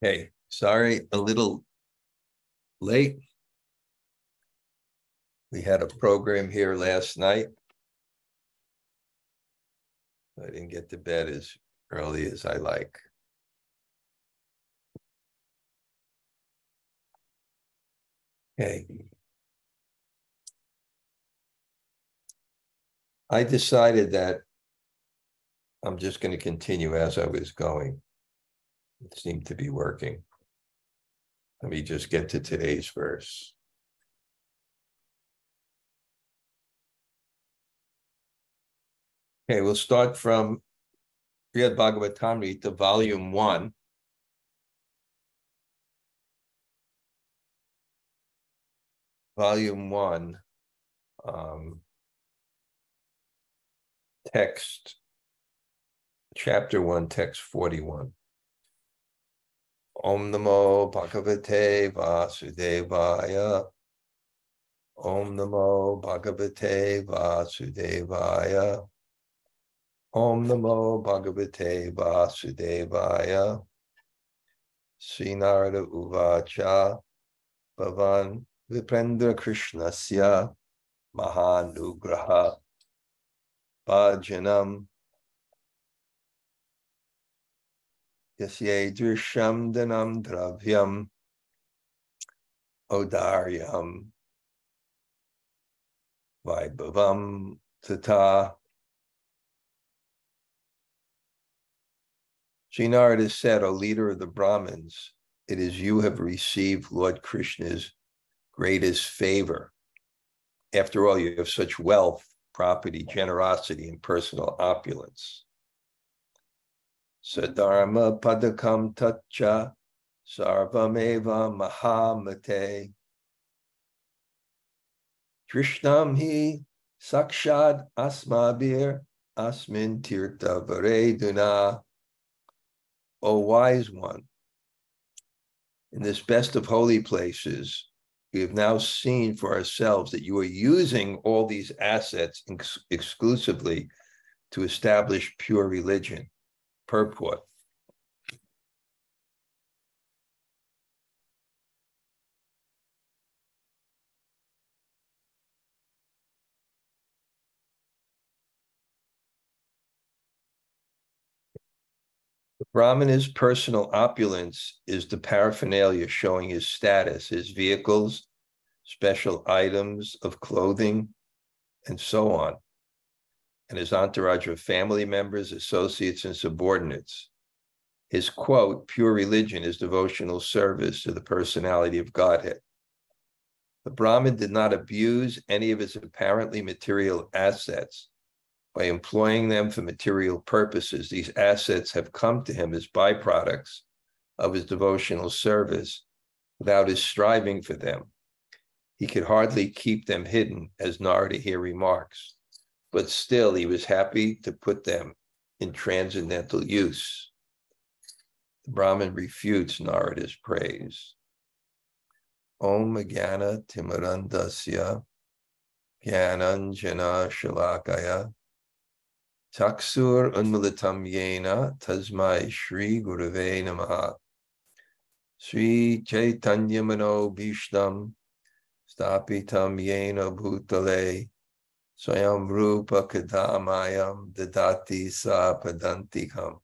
Hey, sorry, a little late. We had a program here last night. I didn't get to bed as early as I like. Okay. I decided that I'm just going to continue as I was going. It seemed to be working. Let me just get to today's verse. Okay, we'll start from Bṛhad-bhāgavatāmṛta, volume 1. Volume 1, text, chapter 1, text 41. Om Namo Bhagavate Vasudevaya. Om Namo Bhagavate Vasudevaya. Om Namo Bhagavate Vasudevaya. Śrī Nārada uvāca, bhavān viprendra Krishna-katha mahānugraha-bhājanam yasyedṛśaṁ dhanaṁ dravyam audāryaṁ vaibhavaṁ tathā. Śrī Nārada said, O leader of the Brahmins, it is you have received Lord Krishna's greatest favor. After all, you have such wealth, property, generosity, and personal opulence. Sadharma padakam tathā sarvameva mahamate. Krishnam hi sakshad asmabhir asmin tirtha vareduna. O wise one, in this best of holy places, we have now seen for ourselves that you are using all these assets exclusively to establish pure religion. Purport. The Brahmana's personal opulence is the paraphernalia showing his status, his vehicles, special items of clothing, and so on, and his entourage of family members, associates, and subordinates. His quote, pure religion is devotional service to the personality of Godhead. The Brahmin did not abuse any of his apparently material assets. By employing them for material purposes, these assets have come to him as byproducts of his devotional service without his striving for them. He could hardly keep them hidden, as Narada here remarks, but still he was happy to put them in transcendental use. The Brahmin refutes Narada's praise. Om Jnana Timirandasya Jnananjana Shalakaya Taksur Unmilitam Yena Tasmai Shri Gurave Namaha. Sri Chaitanya Mano Bhishtam Stapitam Yena Bhutale Swayam Rupa Kadamayam Dadati Sa Padantikam.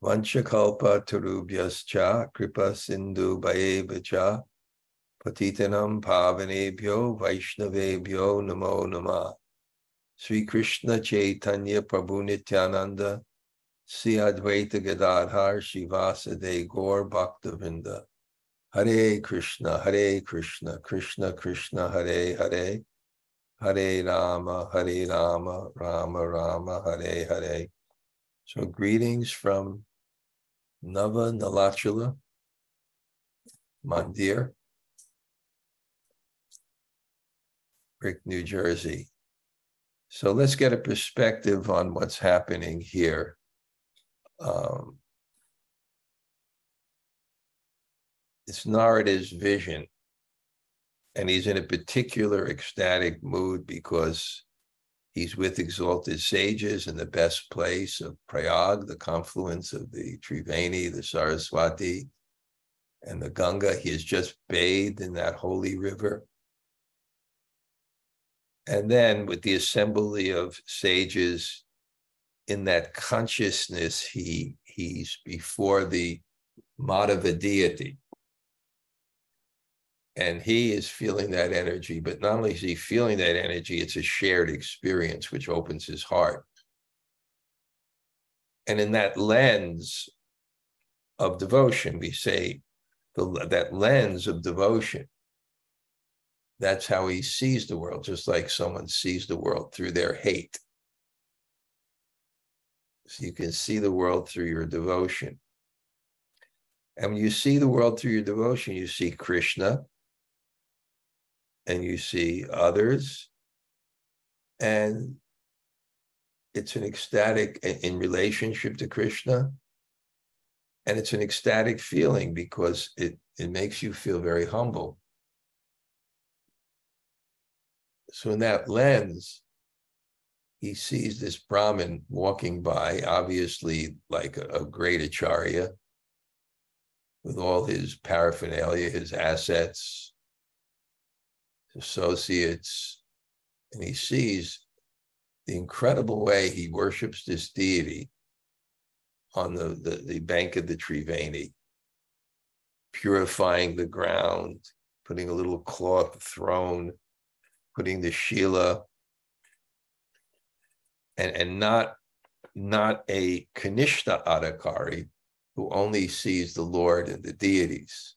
Vanchakalpa Tarubhyascha Kripa Sindhu Bhayevacha Patitanam Pavanebhyo Vaishnavebhyo Namo Namah. Sri Krishna Chaitanya Prabhu Nityananda Sri Advaita Gadadhar Shivasade Gaur Bhaktavinda. Hare Krishna, Krishna Krishna, Hare Hare, Hare Rama, Rama Rama, Hare Hare. So greetings from Nava Nalachala Mandir, Brick, New Jersey. So let's get a perspective on what's happening here. It's Narada's vision, and he's in a particular ecstatic mood because He's with exalted sages in the best place of Prayag, the confluence of the Triveni, the Saraswati, and the Ganga. He has just bathed in that holy river. And then with the assembly of sages in that consciousness, he's before the Madhava deity. And he is feeling that energy, but not only is he feeling that energy, it's a shared experience which opens his heart. And in that lens of devotion, we say that lens of devotion, that's how he sees the world, just like someone sees the world through their hate. So you can see the world through your devotion. And when you see the world through your devotion, you see Krishna, and you see others, and it's an ecstatic in relationship to Krishna, and it's an ecstatic feeling because it makes you feel very humble. So in that lens, he sees this Brahmin walking by, obviously like a great acharya, with all his paraphernalia, his assets, associates, and he sees the incredible way he worships this deity on the bank of the Triveni, purifying the ground, putting a little cloth throne, putting the Shila, and not a Kanishta Adhikari who only sees the Lord and the deities.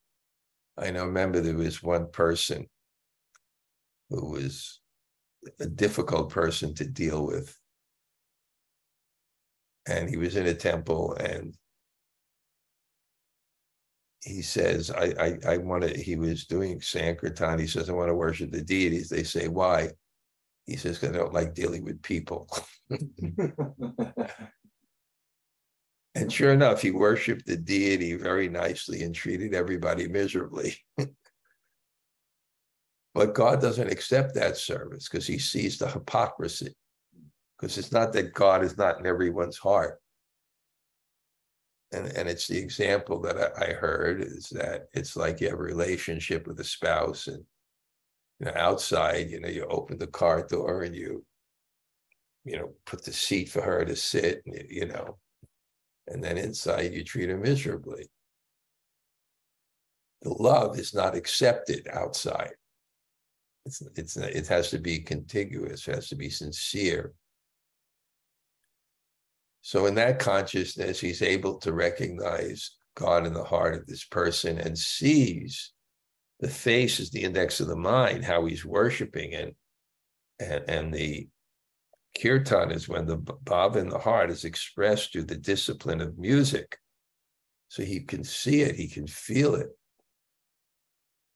I remember there was one person who was a difficult person to deal with. And he was in a temple, and he says, I want to, he was doing Sankirtan. He says, I want to worship the deities. They say, why? He says, because I don't like dealing with people. And sure enough, he worshiped the deity very nicely and treated everybody miserably. But God doesn't accept that service because he sees the hypocrisy. Because it's not that God is not in everyone's heart. And it's the example that I heard is that it's like you have a relationship with a spouse, and outside, you open the car door and you put the seat for her to sit, and then inside you treat her miserably. The love is not accepted outside. It has to be contiguous, it has to be sincere. So in that consciousness, he's able to recognize God in the heart of this person and sees the face is the index of the mind, how he's worshiping, and the kirtan is when the bhava in the heart is expressed through the discipline of music. So he can see it, he can feel it.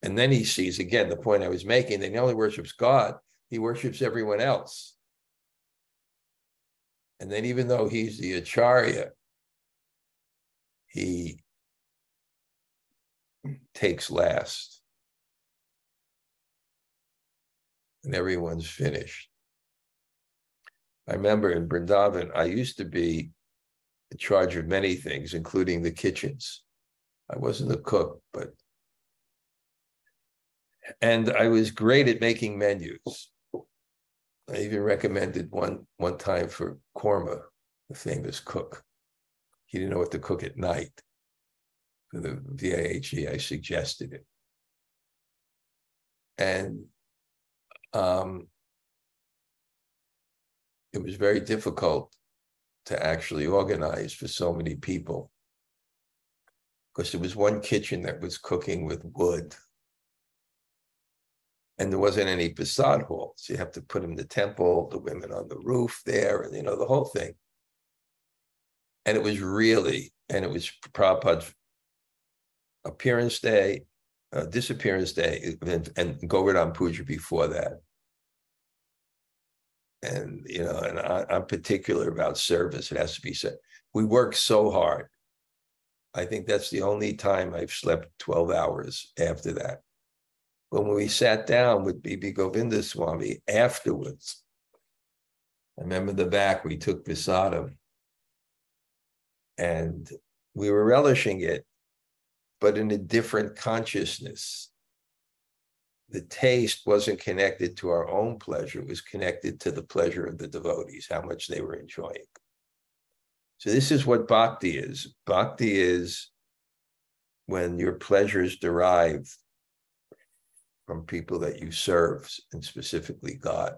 And then he sees, again, the point I was making, that he only worships God, he worships everyone else. And then even though he's the acharya, he takes last. And everyone's finished. I remember in Vrindavan, I used to be in charge of many things, including the kitchens. I wasn't a cook, and I was great at making menus. I even recommended one time for Korma, the famous cook. He didn't know what to cook at night. For the VIHE, I suggested it. And it was very difficult to actually organize for so many people, because there was one kitchen that was cooking with wood, and there wasn't any prasad halls. You have to put them in the temple, the women on the roof there, and the whole thing. And it was Prabhupada's appearance day, disappearance day, and Govardhan Puja before that. And, and I'm particular about service. It has to be said. We work so hard. I think that's the only time I've slept 12 hours after that. But when we sat down with B.B. Govinda Swami afterwards, I remember the back, we took prasadam and we were relishing it, but in a different consciousness. The taste wasn't connected to our own pleasure. It was connected to the pleasure of the devotees, how much they were enjoying. So this is what bhakti is. Bhakti is when your pleasures derive from people that you serve, and specifically God.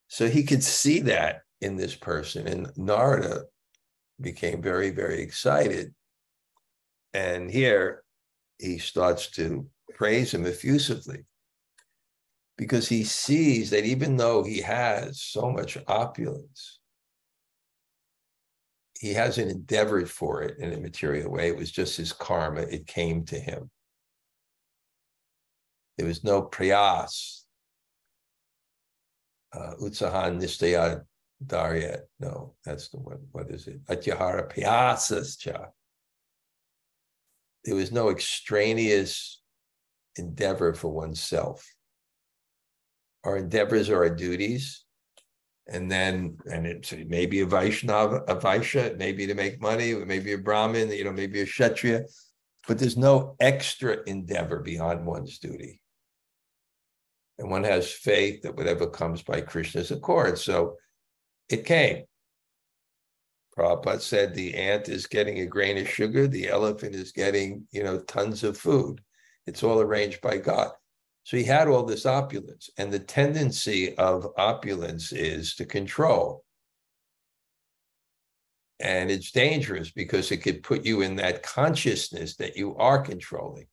So he could see that in this person, and Narada became very, very excited. And here he starts to praise him effusively, because he sees that even though he has so much opulence, he hasn't endeavored for it in a material way. It was just his karma. It came to him. There was no prayas, utsahan nistaya darya. No, that's the one. What is it? Atyahara piyasascha. There was no extraneous endeavor for oneself. Our endeavors are our duties. And it may be a Vaishnava, a Vaishya, it may be to make money, it may be a Brahmin, maybe a Kshatriya, but there's no extra endeavor beyond one's duty. And one has faith that whatever comes by Krishna's accord. So it came. Prabhupada said the ant is getting a grain of sugar, the elephant is getting, tons of food. It's all arranged by God. So he had all this opulence, and the tendency of opulence is to control. And it's dangerous because it could put you in that consciousness that you are controlling.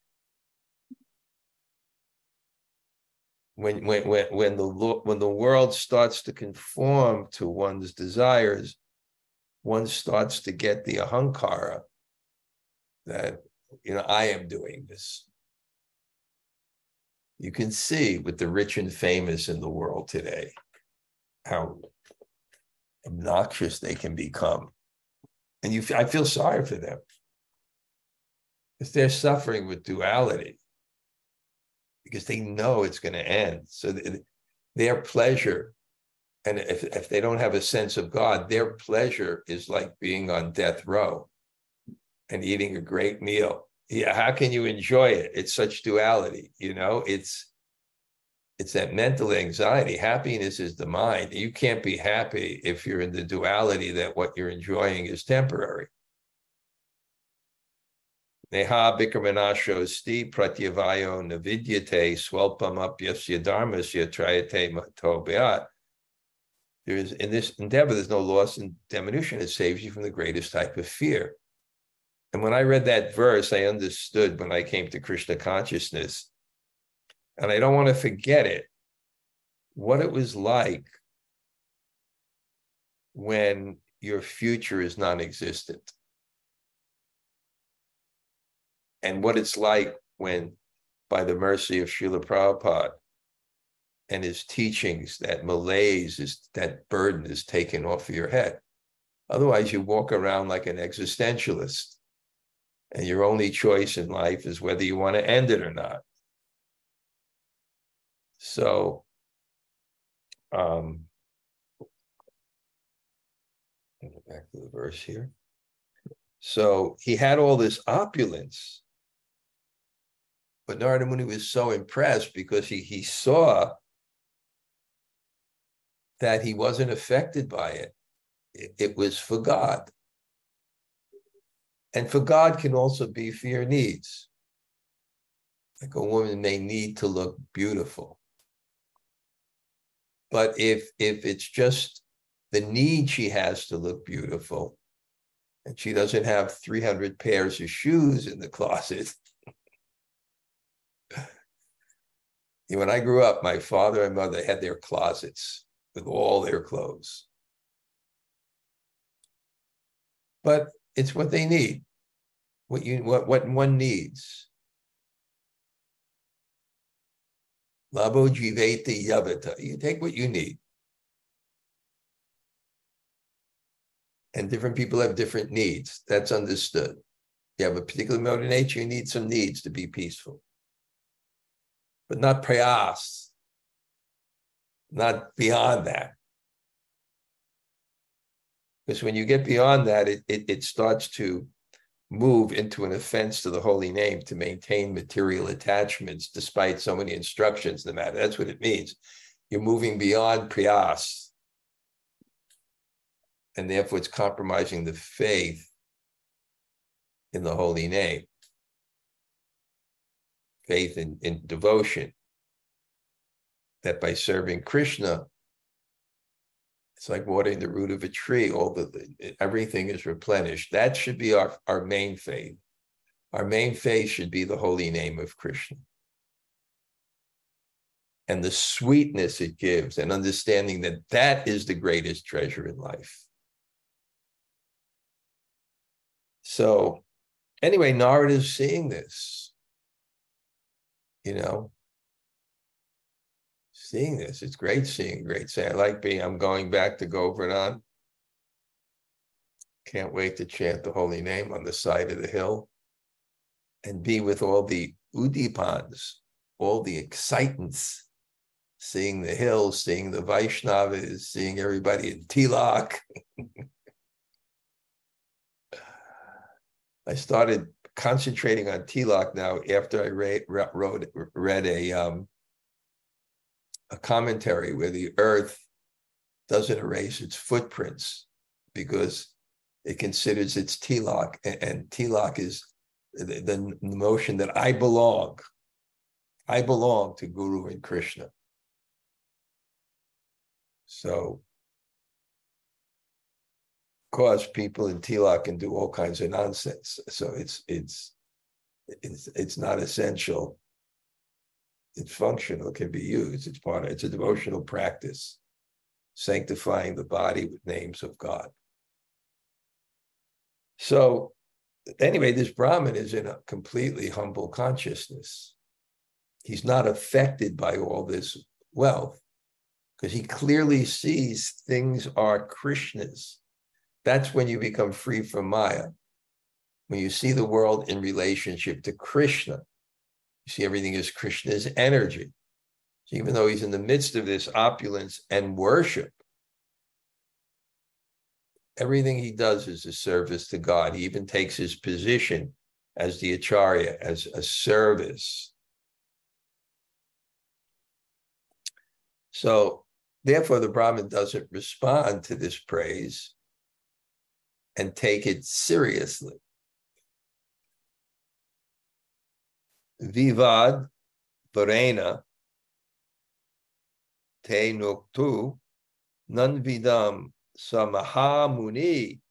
When the world starts to conform to one's desires, one starts to get the ahankara that, I am doing this. You can see with the rich and famous in the world today, how obnoxious they can become. And I feel sorry for them, because they're suffering with duality, because they know it's going to end. So their pleasure, and if they don't have a sense of God, their pleasure is like being on death row and eating a great meal. Yeah, how can you enjoy it? It's such duality, it's that mental anxiety. Happiness is the mind. You can't be happy if you're in the duality that what you're enjoying is temporary. Neha bikramanaśosti pratyavayo navidyate swalpam yasyedṛśaṁ trayate matobhyat. In this endeavor, there's no loss and diminution. It saves you from the greatest type of fear. And when I read that verse, I understood when I came to Krishna consciousness, and I don't want to forget it, what it was like when your future is non-existent. And what it's like when, by the mercy of Srila Prabhupada and his teachings, that malaise, that burden is taken off of your head. Otherwise, you walk around like an existentialist. And your only choice in life is whether you want to end it or not. So, I'll go back to the verse here. So he had all this opulence, but Narada Muni was so impressed because he saw that he wasn't affected by it. It was for God. And for God can also be for your needs. Like a woman may need to look beautiful. But if it's just the need she has to look beautiful, and she doesn't have 300 pairs of shoes in the closet. When I grew up, my father and mother had their closets with all their clothes. But it's what they need, what one needs. Labo jiveti yavata. You take what you need. And different people have different needs. That's understood. You have a particular mode of nature, you need some needs to be peaceful. But not prayas. not beyond that. Because when you get beyond that, it starts to move into an offense to the holy name to maintain material attachments despite so many instructions in the matter. That's what it means. You're moving beyond priyas, and therefore it's compromising the faith in the holy name, faith in devotion, that by serving Krishna, it's like watering the root of a tree. Everything is replenished. That should be our main faith. Our main faith should be the holy name of Krishna. And the sweetness it gives, and understanding that that is the greatest treasure in life. So anyway, Narada is seeing this, seeing this. It's great seeing, great saying. I like I'm going back to Govardhan. Can't wait to chant the holy name on the side of the hill and be with all the udipans, all the excitants, seeing the hill, seeing the Vaishnavas, seeing everybody in tilak. I started concentrating on tilak now after I read a commentary where the earth doesn't erase its footprints because it considers its tilak, and tilak is the notion that I belong to Guru and Krishna. So, of course, people in tilak can do all kinds of nonsense. So it's not essential. It's functional, it can be used. It's a devotional practice, sanctifying the body with names of God. So anyway, this Brahmin is in a completely humble consciousness. He's not affected by all this wealth because he clearly sees things are Krishna's. That's when you become free from Maya. When you see the world in relationship to Krishna, you see everything as Krishna's energy. So even though he's in the midst of this opulence and worship, everything he does is a service to God. He even takes his position as the acharya, as a service. So therefore, the Brahmin doesn't respond to this praise and take it seriously. Vṛhad-bhāgavatāmṛta te nuktu nanvidam sa mahāmuni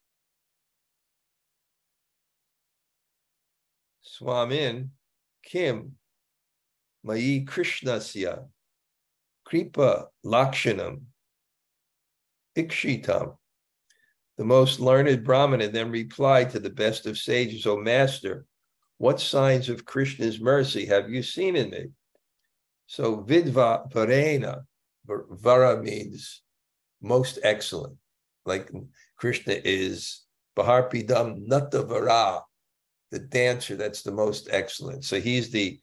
swamin kim mayi kṛṣṇasya kripa lakshanam ikshitam. The most learned Brahmana then replied to the best of sages, O Master, what signs of Krishna's mercy have you seen in me? So vidva-varena, vara means most excellent. Like Krishna is baharpidam natavara, the dancer, that's the most excellent. So he's the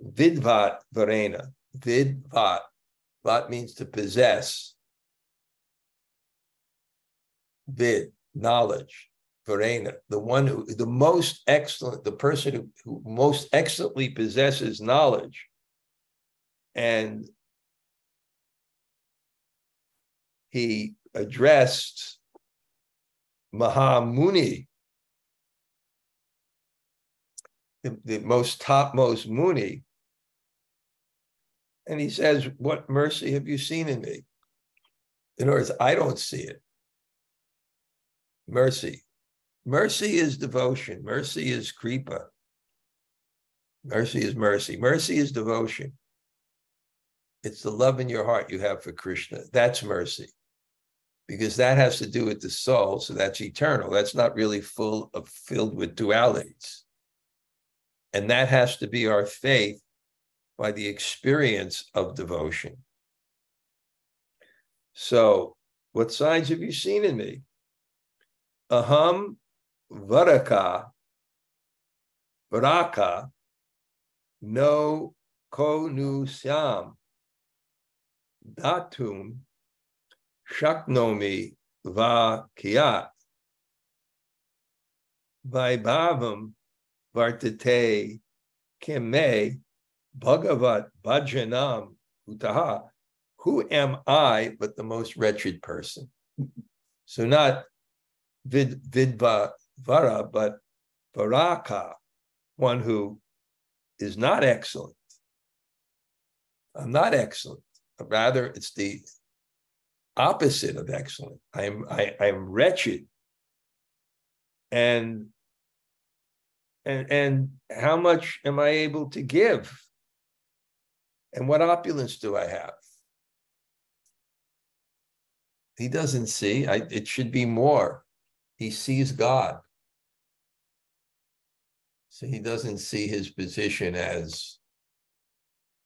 vidvat-varena. Vidvat. Vat means to possess. Vid, knowledge. Varena, the most excellent, the person who most excellently possesses knowledge. And he addressed Mahamuni, the topmost Muni. And he says, what mercy have you seen in me? In other words, I don't see it. Mercy. Mercy is devotion. Mercy is kripa. Mercy is mercy. Mercy is devotion. It's the love in your heart you have for Krishna. That's mercy. Because that has to do with the soul, so that's eternal. That's not really filled with dualities. And that has to be our faith by the experience of devotion. So, what signs have you seen in me? Aham varaka no kṛṣṇasya datum shaknomi va kiat vaibhavaṁ vartate kime bhagavad-bhājanam tathā. Who am I but the most wretched person? So not vidvara, but varaka, one who is not excellent. I'm not excellent. Rather, it's the opposite of excellent. I'm wretched. And how much am I able to give? And what opulence do I have? He doesn't see. It should be more. He sees God. So he doesn't see his position as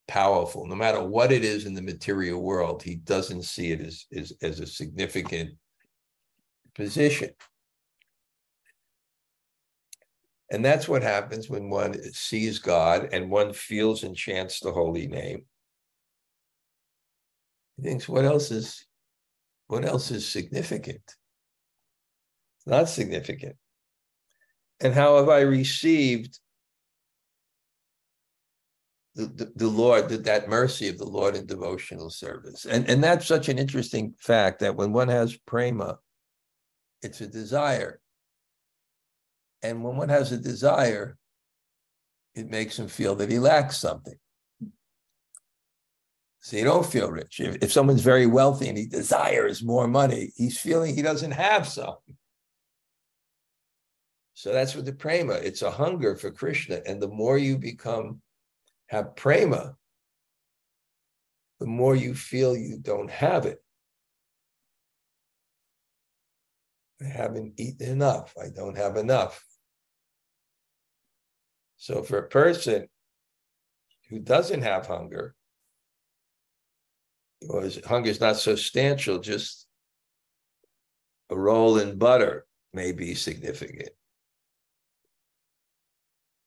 powerful. No matter what it is in the material world, he doesn't see it as a significant position. And that's what happens when one sees God and one feels and chants the holy name. He thinks, what else is significant? It's not significant. And how have I received the Lord, that mercy of the Lord in devotional service? And that's such an interesting fact that when one has prema, it's a desire. And when one has a desire, it makes him feel that he lacks something. So you don't feel rich. If someone's very wealthy and he desires more money, he's feeling he doesn't have something. So that's what the prema, it's a hunger for Krishna. And the more you have prema, the more you feel you don't have it. I haven't eaten enough. I don't have enough. So for a person who doesn't have hunger, or his hunger is not substantial, just a roll in butter may be significant.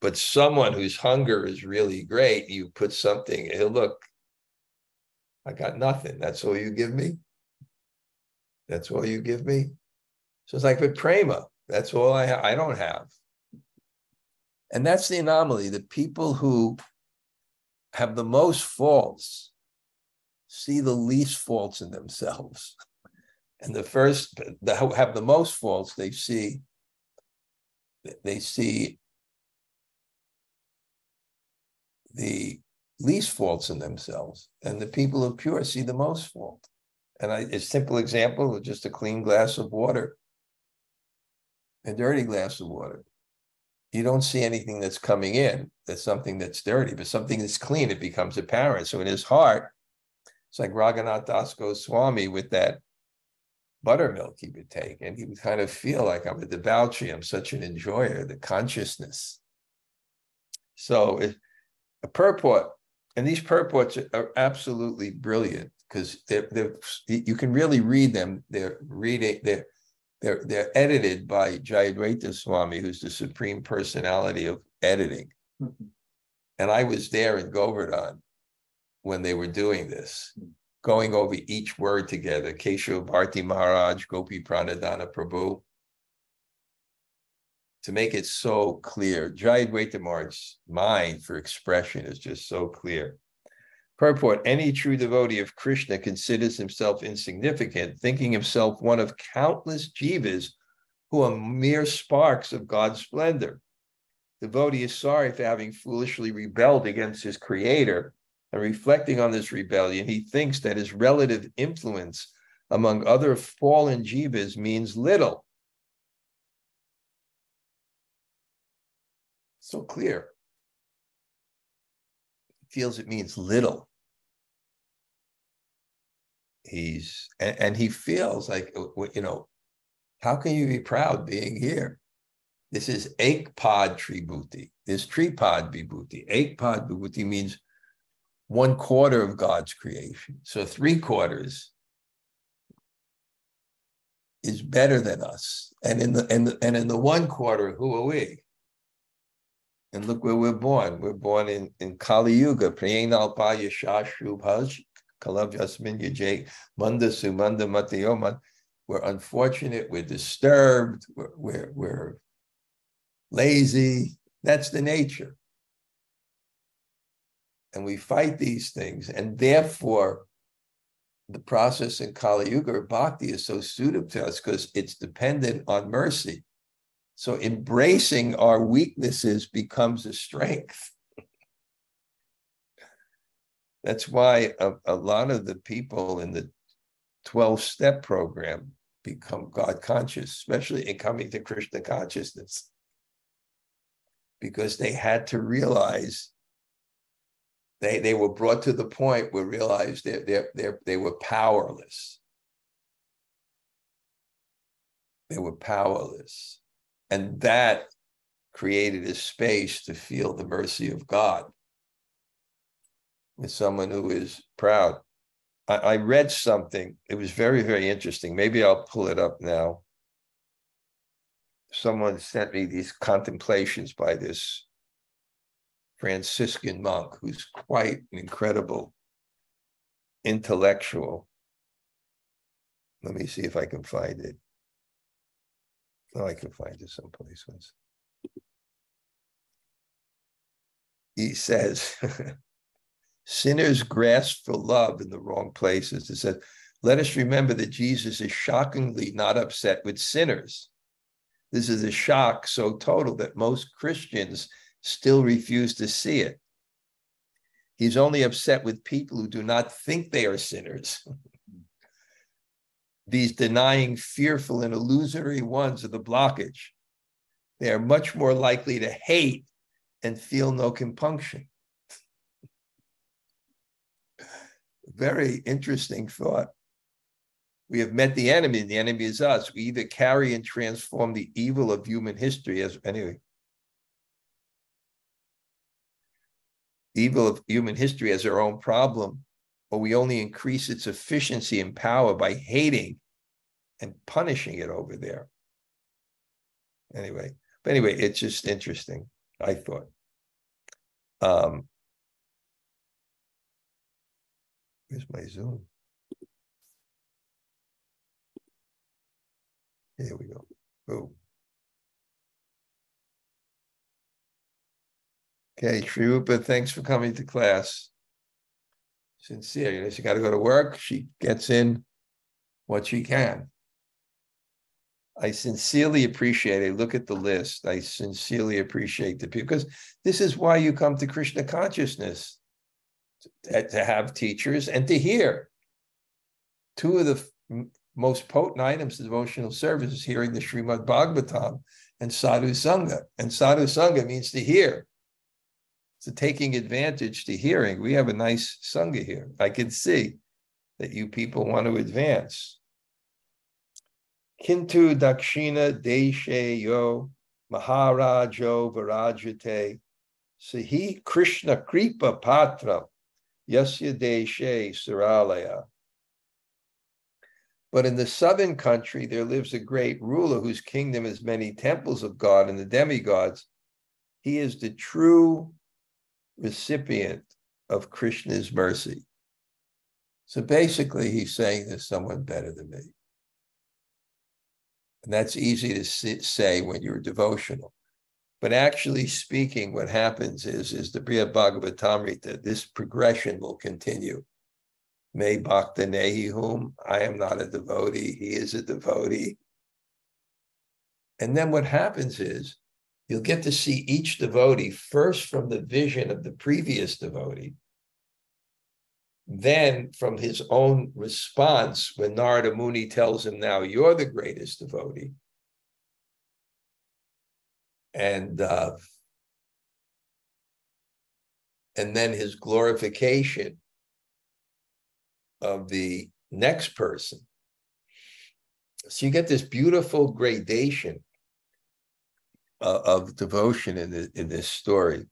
But someone whose hunger is really great, you put something, hey, look, I got nothing. That's all you give me? That's all you give me? So it's like with prema, that's all I don't have. And that's the anomaly. The people who have the most faults see the least faults in themselves. And the first that have the most faults, they see the least faults in themselves. And the people who are pure see the most fault. And a simple example of just a clean glass of water, a dirty glass of water. You don't see anything that's coming in, that's something that's dirty, but something that's clean, it becomes apparent. So in his heart, it's like Raghunath Swami with that buttermilk he would take, and he would kind of feel like, I'm a debauchee, I'm such an enjoyer, the consciousness. So a purport, and these purports are absolutely brilliant because you can really read them. They're edited by Yasyedṛśaṁ Swami, who's the supreme personality of editing. Mm-hmm. And I was there in Govardhan when they were doing this, going over each word together. Keshav Bharti Maharaj, Gopi Pranadhana Prabhu, to make it so clear. Yasyedṛśaṁ Maharaj's mind for expression is just so clear. Purport, any true devotee of Krishna considers himself insignificant, thinking himself one of countless jivas who are mere sparks of God's splendor. Devotee is sorry for having foolishly rebelled against his creator, and reflecting on this rebellion, he thinks that his relative influence among other fallen jivas means little. So clear. He feels it means little. And he feels like, how can you be proud being here? This is ekpad tribhuti. This tripad vibhuti. Ekpad vibhuti means 1/4 of God's creation. So 3/4 is better than us. And in the 1/4, who are we? And look where we're born. We're born in Kali Yuga. Prayenalpa Yashashubhaj Kalav Yasmin Yajay, Manda Sumanda Matayoman. We're unfortunate, we're disturbed, we're lazy. That's the nature. And we fight these things. And therefore, the process in Kali Yuga or Bhakti is so suited to us because it's dependent on mercy. So embracing our weaknesses becomes a strength. That's why a lot of the people in the 12-step program become God conscious, especially in coming to Krishna consciousness, because they had to realize they were brought to the point where realized they were powerless. They were powerless. And that created a space to feel the mercy of God with someone who is proud. I read something. It was very, very interesting. Maybe I'll pull it up now. Someone sent me these contemplations by this Franciscan monk who's quite an incredible intellectual. Let me see if I can find it. Oh, I can find it someplace. He says, sinners grasp for love in the wrong places. It says, let us remember that Jesus is shockingly not upset with sinners. This is a shock so total that most Christians still refuse to see it. He's only upset with people who do not think they are sinners. These denying, fearful, and illusory ones are the blockage. They are much more likely to hate and feel no compunction. Very interesting thought. We have met the enemy, and the enemy is us. We either carry and transform the evil of human history as, evil of human history as our own problem, or we only increase its efficiency and power by hating and punishing it over there. Anyway, it's just interesting, I thought. Where's my Zoom? Here we go. Oh. Okay, Sri Rupa, thanks for coming to class. Sincere, she got to go to work. She gets in what she can. I sincerely appreciate it. Look at the list. I sincerely appreciate the people, because this is why you come to Krishna consciousness, to have teachers and to hear. Two of the most potent items of devotional service is hearing the Bṛhad-bhāgavatāmṛta and sadhu Sanga. And sadhu Sanga means to hear. So taking advantage to hearing. We have a nice Sanga here. I can see that you people want to advance. Kintu dakshina deshe yo maharajo varajate sahi Krishna kripa patra yasyedṛśaṁ saralaya. But in the southern country, there lives a great ruler whose kingdom has many temples of God and the demigods. He is the true recipient of Krishna's mercy. So basically, he's saying there's someone better than me. And that's easy to say when you're devotional. But actually speaking, what happens is the Bṛhad-bhāgavatāmṛta, this progression will continue. Me bhakta nehi hum, I am not a devotee, he is a devotee. And then what happens is, you'll get to see each devotee first from the vision of the previous devotee, then from his own response when Narada Muni tells him, now you're the greatest devotee. And then his glorification of the next person. So you get this beautiful gradation of devotion in this story.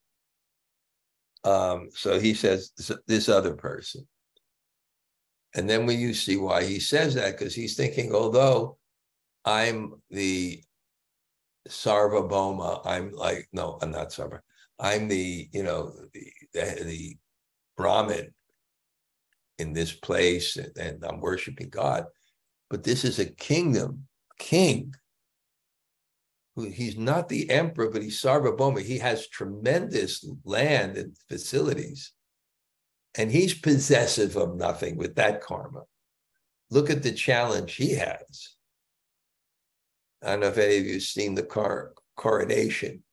So he says this other person. And then when you see why he says that, because he's thinking, although I'm the Sarvabhauma, I'm like, no, I'm not Sarva. I'm the Brahmin. in this place and I'm worshiping God. But this is a kingdom, king. He's not the emperor, but he's Sarvabhauma. He has tremendous land and facilities. And he's possessive of nothing with that karma. Look at the challenge he has. I don't know if any of you have seen the coronation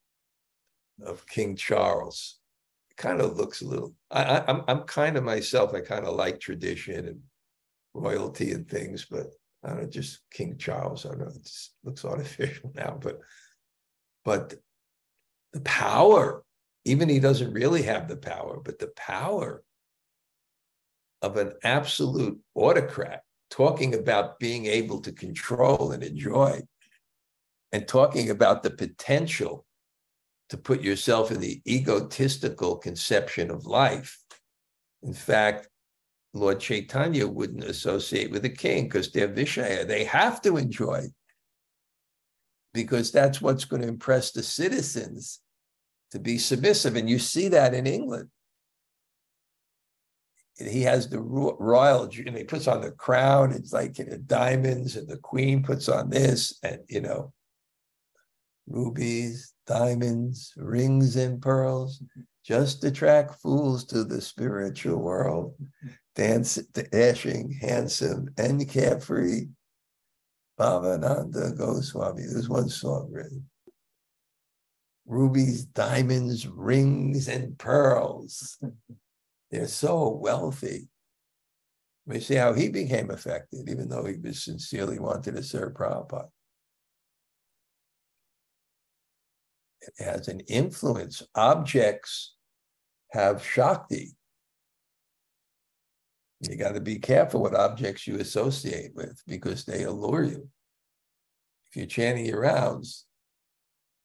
of King Charles. It kind of looks a little, I'm kind of myself, I kind of like tradition and royalty and things, but I don't know, just King Charles, I don't know, it just looks artificial now, but the power, even he doesn't really have the power, but the power of an absolute autocrat, talking about being able to control and enjoy, and talking about the potential to put yourself in the egotistical conception of life. In fact, Lord Chaitanya wouldn't associate with a king because they're Vishaya. They have to enjoy because that's what's going to impress the citizens to be submissive. And you see that in England. He has the royal, and he puts on the crown, it's like diamonds, and the queen puts on this, and rubies, diamonds, rings, and pearls, just attract fools to the spiritual world. Dashing, handsome, and carefree. Bhavananda Goswami. There's one song, really. Rubies, diamonds, rings, and pearls. They're so wealthy. We see how he became affected, even though he was sincerely wanted to serve Prabhupada. It has an influence. Objects have Shakti. You got to be careful what objects you associate with because they allure you. If you're chanting your rounds,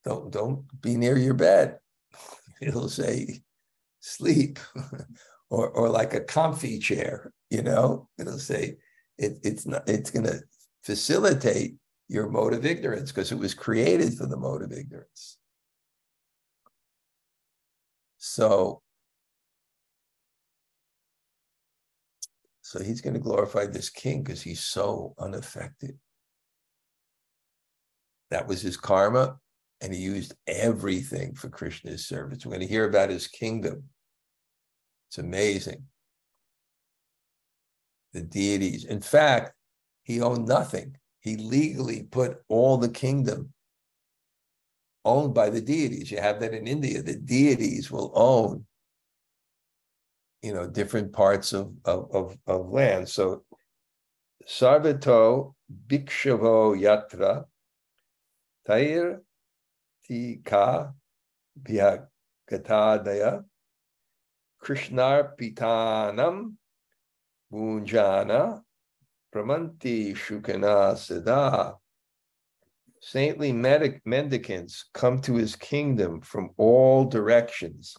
don't be near your bed. It'll say sleep, or like a comfy chair. It'll say it's going to facilitate your mode of ignorance because it was created for the mode of ignorance. So he's going to glorify this king because he's so unaffected. That was his karma, and he used everything for Krishna's service. We're going to hear about his kingdom. It's amazing. The deities. In fact, he owned nothing. He legally put all the kingdom owned by the deities. You have that in India. The deities will own different parts of land. So, Sarvato Bhikshavo Yatra Tair Tika Bhyagatadaya Krishnarpitanam Bhunjana Pramanti Shukana Siddha. Saintly mendicants come to his kingdom from all directions,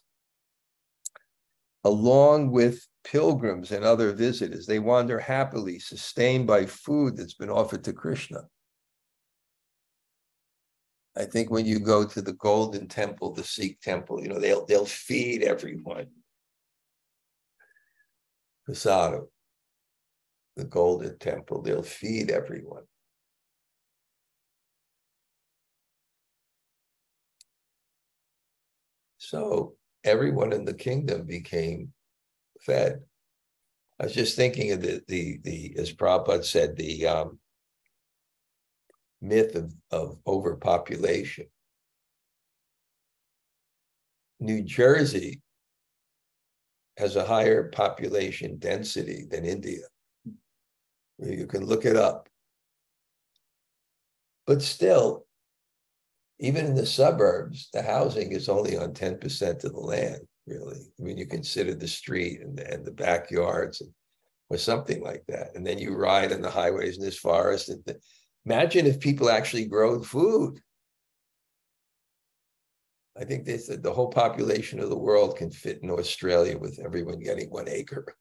along with pilgrims and other visitors. They wander happily, sustained by food that's been offered to Krishna. I think when you go to the Golden Temple, the Sikh temple, they'll feed everyone. Prasadam, the Golden Temple, they'll feed everyone. So everyone in the kingdom became fed. I was just thinking of the as Prabhupada said, the myth of overpopulation. New Jersey has a higher population density than India. You can look it up. But still, even in the suburbs, the housing is only on 10% of the land, really. I mean, you consider the street and the backyards or something like that. And then you ride on the highways in this forest. And imagine if people actually grow food. I think they said the whole population of the world can fit in Australia with everyone getting 1 acre.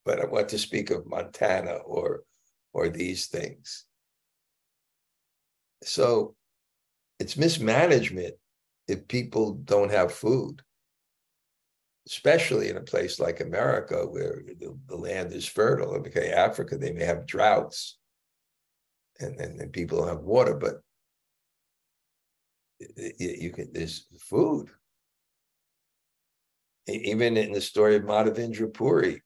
But I want to speak of Montana or these things. So it's mismanagement if people don't have food. especially in a place like America where the land is fertile. Okay, Africa, they may have droughts and people don't have water, but there's food. Even in the story of Madhavendra Puri,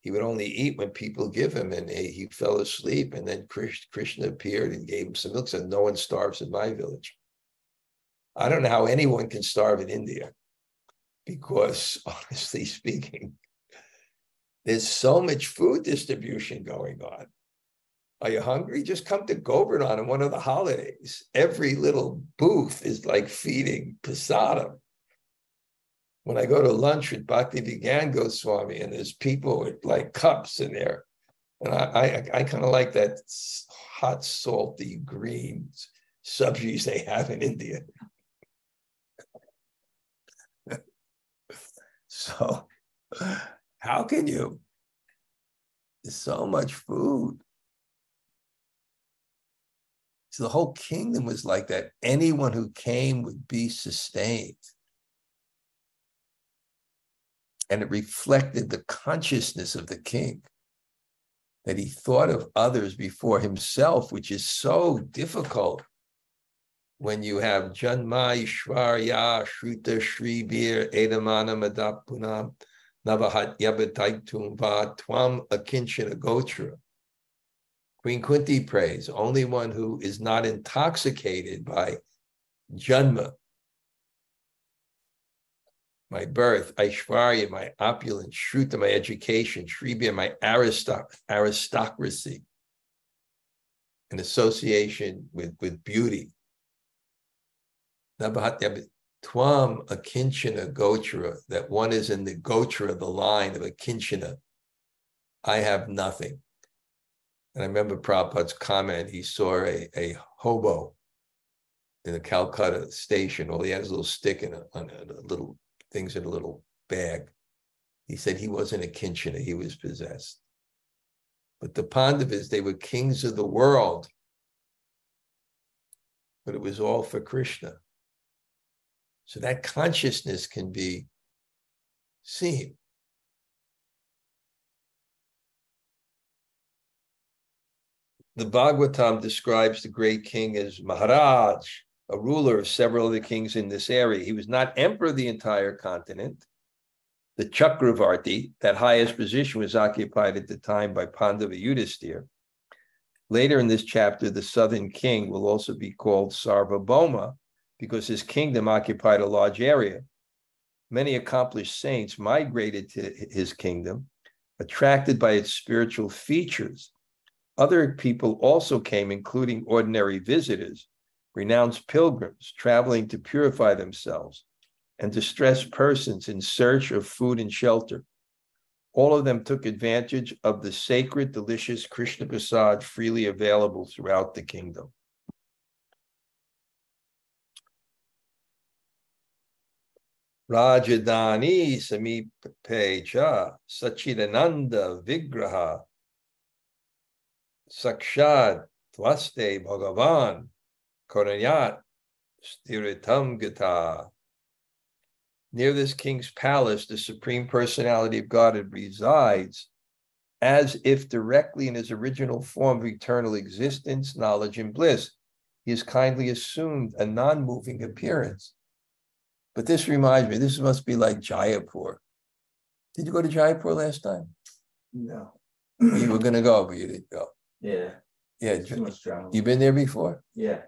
he would only eat when people give him, and he fell asleep, and then Krishna appeared and gave him some milk, said, no one starves in my village. I don't know how anyone can starve in India, because honestly speaking, there's so much food distribution going on. Are you hungry? Just come to Govardhan on one of the holidays. Every little booth is like feeding prasadam. When I go to lunch with Bhakti-Vigyan Goswami, and there's people with like cups in there, and I kind of like that hot, salty, green subsies they have in India. So how can you? There's so much food. So the whole kingdom was like that. Anyone who came would be sustained. And it reflected the consciousness of the king, that he thought of others before himself, which is so difficult when you have Janma Ishvarya Shruta Shri Bir Edamana Madapunam Navahat Yabataitum Va Twam Akinchana Gotra. Queen Kunti prays, only one who is not intoxicated by Janma, my birth, Aishvarya, my opulence, Shruta, my education, Shribya, my aristocracy, an association with beauty. Nabhatyam Twam Akinchana Gotra, that one is in the Gotra, the line of Akinchana. I have nothing. And I remember Prabhupada's comment, he saw a hobo in the Calcutta station. All he had was a little stick in a little things in a little bag. He said he wasn't a kinchana, he was possessed. But the Pandavas, they were kings of the world. But it was all for Krishna. So that consciousness can be seen. The Bhagavatam describes the great king as Maharaj, a ruler of several of the kings in this area. He was not emperor of the entire continent. The Chakravarti, that highest position, was occupied at the time by Pandava Yudhisthira. Later in this chapter, the southern king will also be called Sarvabhauma because his kingdom occupied a large area. Many accomplished saints migrated to his kingdom, attracted by its spiritual features. Other people also came, including ordinary visitors, renounced pilgrims traveling to purify themselves, and distressed persons in search of food and shelter. All of them took advantage of the sacred, delicious Krishna prasad freely available throughout the kingdom. Rajadhani samipecha sachidananda vigraha sakshad tvaste bhagavan Koranyat stiritam gata. Near this king's palace, the Supreme Personality of Godhead resides as if directly in his original form of eternal existence, knowledge, and bliss. He has kindly assumed a non-moving appearance. But this reminds me, this must be like Jaipur. Did you go to Jaipur last time? No. You were going to go, but you didn't go. Yeah. Yeah. Too much travel. You've been there before? Yeah.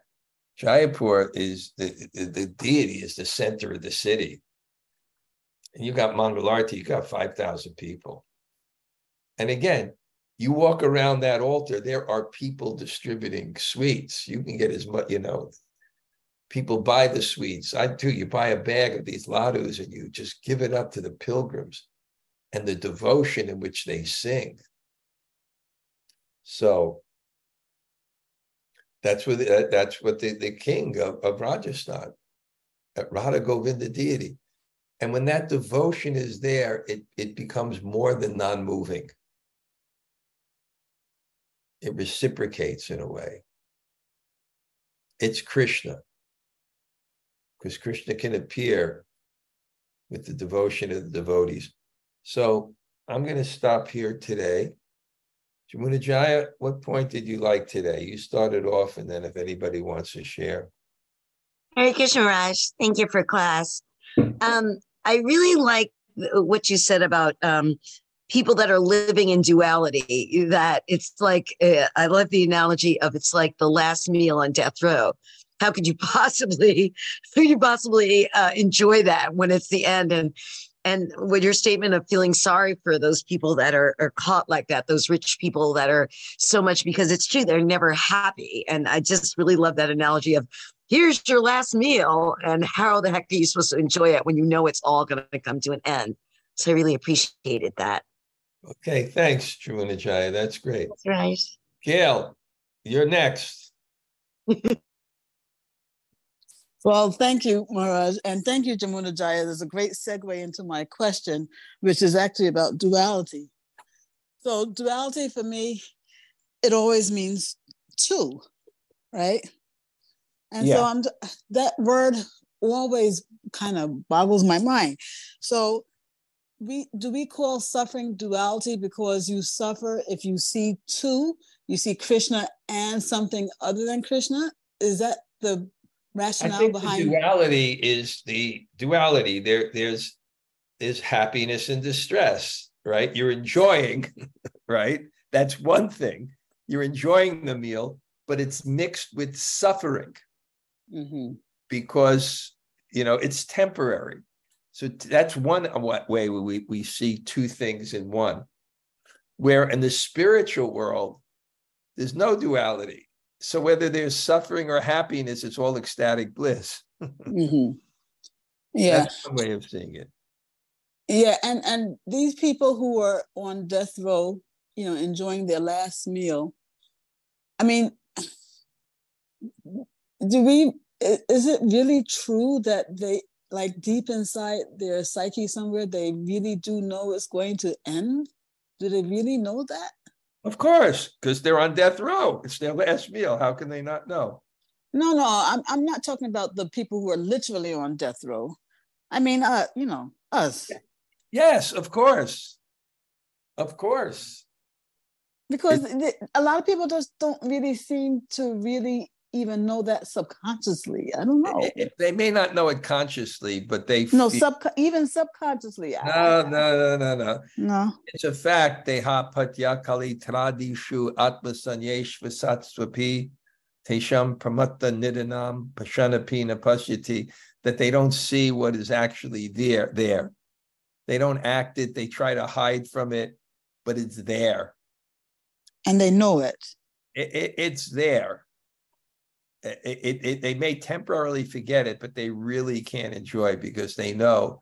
Jaipur is the deity is the center of the city. And you got Mangalarti, you got 5,000 people. And again, you walk around that altar, there are people distributing sweets. You can get as much, people buy the sweets. I do, you buy a bag of these ladus and you just give it up to the pilgrims and the devotion in which they sing. So that's what the king of Rajasthan, Radha Govinda deity. And when that devotion is there, it becomes more than non-moving. It reciprocates in a way. It's Krishna. Because Krishna can appear with the devotion of the devotees. So I'm going to stop here today. Jamunajaya, what point did you like today? You started off, and then if anybody wants to share. Hare Krishna Raj, thank you for class. I really like what you said about people that are living in duality, that it's like, I love the analogy of it's like the last meal on death row. How could you possibly enjoy that when it's the end? And with your statement of feeling sorry for those people that are caught like that, those rich people that are so much, because it's true, they're never happy. And I just really love that analogy of here's your last meal, and how the heck are you supposed to enjoy it when you know it's all going to come to an end? So I really appreciated that. Okay, thanks, Jamunajaya. That's great. That's right. Gail, you're next. Well, thank you, Maharaj, and thank you, Jamunajaya. There's a great segue into my question, which is actually about duality. So duality for me, it always means two, right? And so that word always kind of boggles my mind. So do we call suffering duality because you suffer if you see two, you see Krishna and something other than Krishna? Is that the rationale behind? The duality is the duality. There's happiness and distress, right? You're enjoying, right? That's one thing. You're enjoying the meal, but it's mixed with suffering. Mm-hmm. Because, it's temporary. So that's one way we see two things in one. Where in the spiritual world, there's no duality. So whether there's suffering or happiness, it's all ecstatic bliss. Mm-hmm. Yeah. That's one way of seeing it. Yeah, and these people who are on death row, enjoying their last meal, I mean, is it really true that they, like deep inside their psyche somewhere, they really do know it's going to end? Do they really know that? Of course, because they're on death row. It's their last meal. How can they not know? No, I'm not talking about the people who are literally on death row. I mean, us. Yes, of course. Of course. Because a lot of people just don't really seem to really even know that subconsciously. I don't know. They may not know it consciously, but they even subconsciously. No. It's a fact. Deha patya kali tradishu atmasanyeshva satsvapi tesham pramatta nidanam pashanapina pasyati, that they don't see what is actually there. They don't act it. They try to hide from it, but it's there. And they know it. It's there. They may temporarily forget it, but they really can't enjoy it because they know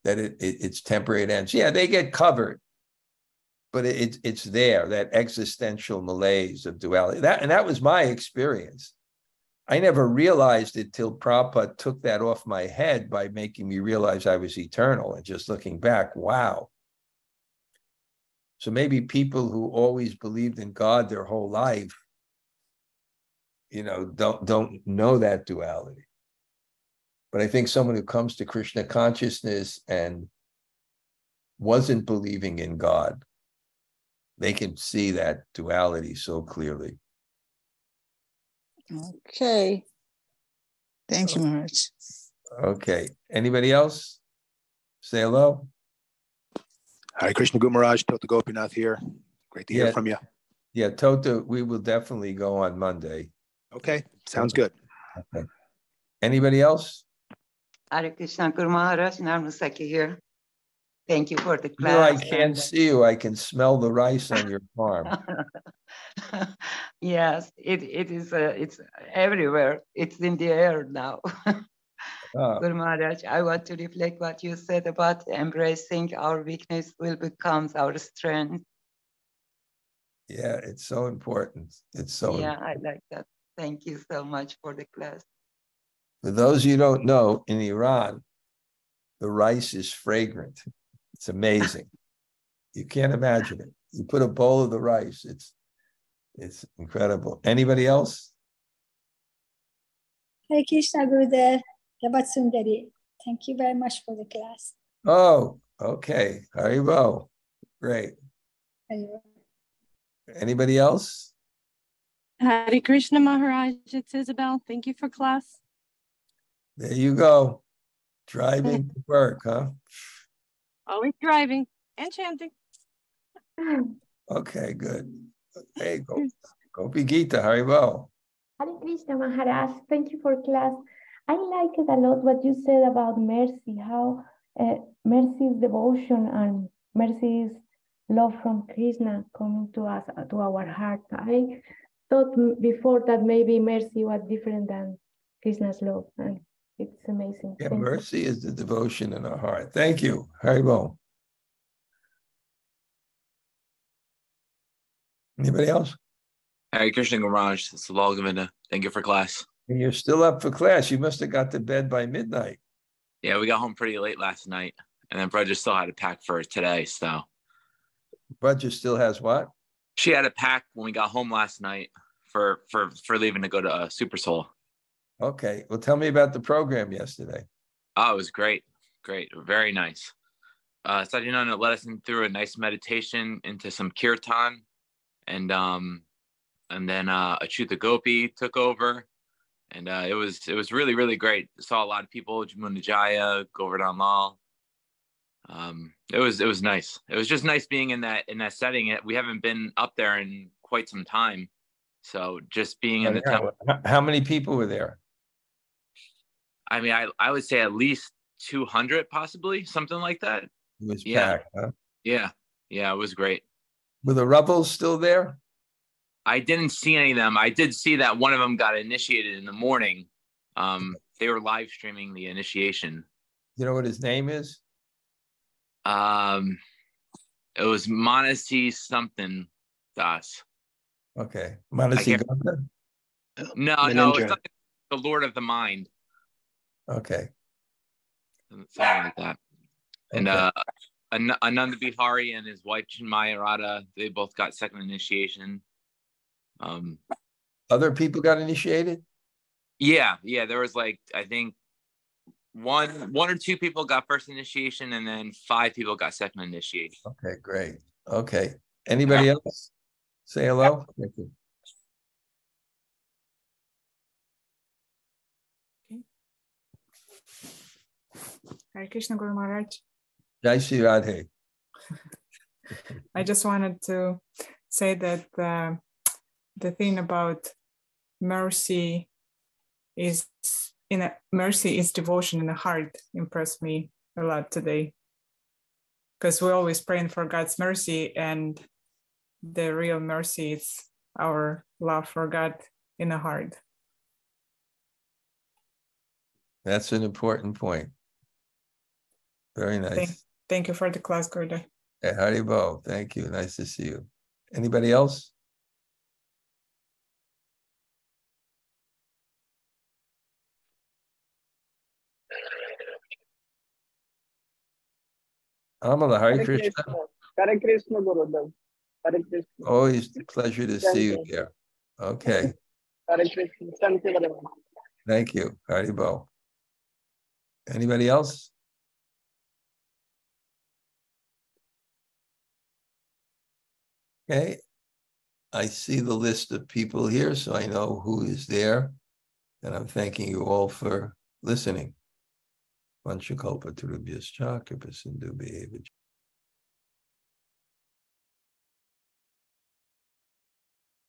that it's temporary. It ends. Yeah, they get covered, but it's there, that existential malaise of duality. That was my experience. I never realized it till Prabhupada took that off my head by making me realize I was eternal. And just looking back, wow. So maybe people who always believed in God their whole life, don't know that duality. But I think someone who comes to Krishna consciousness and wasn't believing in God, they can see that duality so clearly. Okay. Thank you, Maharaj. Okay. Anybody else? Say hello. Hare Krishna Guru Maharaj, Tota Gopinath here. Great to hear from you. Yeah, Tota, we will definitely go on Monday. Okay, sounds good. Okay. Anybody else? Hare Krishna Guru Maharaj, Narmasaki here. Thank you for the class. No, I can't see you. I can smell the rice on your farm. Yes, it is. It's everywhere. It's in the air now. Guru Maharaj, I want to reflect what you said about embracing our weakness will become our strength. Yeah, it's so important. It's so important. I like that. Thank you so much for the class. For those you don't know, in Iran, the rice is fragrant. It's amazing. You can't imagine it. You put a bowl of the rice, it's incredible. Anybody else? Hare Krishna Gurudev, Thank you very much for the class. Oh, okay. Haribo. Great. Anybody else? Hare Krishna Maharaj, it's Isabel. Thank you for class. There you go. Driving to work, huh? Always driving and chanting. Okay, good. Hey, Gopi Gita, Haribo. Hare Krishna Maharaj, thank you for class. I like it a lot what you said about mercy, how mercy is devotion and mercy is love from Krishna coming to us, to our heart. I thought before that maybe mercy was different than Krishna's love, and it's amazing. Yeah, mercy is the devotion in our heart. Thank you, Haribo. Anybody else? Hare Krishna Maharaj, it's Srila Dhanurdhara. Thank you for class. And you're still up for class. You must have got to bed by midnight. Yeah, we got home pretty late last night, and then Bṛhad still had to pack for today. So Bṛhad still has what? She had to pack when we got home last night for leaving to go to Super Soul. Okay, well, tell me about the program yesterday. Oh, it was great, very nice. Sajjananda led us through a nice meditation into some kirtan, and then Achyuta Gopi took over. And it was really, really great. Saw a lot of people, Jamuna Jaya, Govardhan Lal. It was nice. It was just nice being in that setting. We haven't been up there in quite some time. So just being in the temple. How many people were there? I mean, I would say at least 200, possibly, something like that. It was packed, huh? Yeah, it was great. Were the rebels still there? I didn't see any of them. I did see that one of them got initiated in the morning. They were live streaming the initiation. You know what his name is? It was Manasi something Das. Okay. Manasi Ganga? No, it's not the Lord of the Mind. Okay. Something like that. Okay. And Ananda Bihari and his wife Chinmaya Radha, they both got second initiation. Other people got initiated? Yeah. There was I think one or two people got first initiation, and then 5 people got second initiation. Okay, great. Okay. Anybody else? Say hello. Thank you. Hare Krishna Guru Maharaj. Jai Śrī Radhe. I just wanted to say that the thing about mercy is devotion in the heart impressed me a lot today, because we're always praying for God's mercy, and the real mercy is our love for God in the heart. That's an important point. Very nice. Thank you for the class, Gurudev. Hey, Haribo, thank you. Nice to see you. Anybody else? Amala, Hare Krishna. Hare Krishna, Gurudev. Hare Krishna. Always a pleasure to see you here. Okay. Hare Krishna. Thank you very much. Thank you, Haribo. Anybody else? Okay. I see the list of people here, so I know who is there. And I'm thanking you all for listening. Vanchakalpa Tarubhyascha Kripa Sindhu Bheva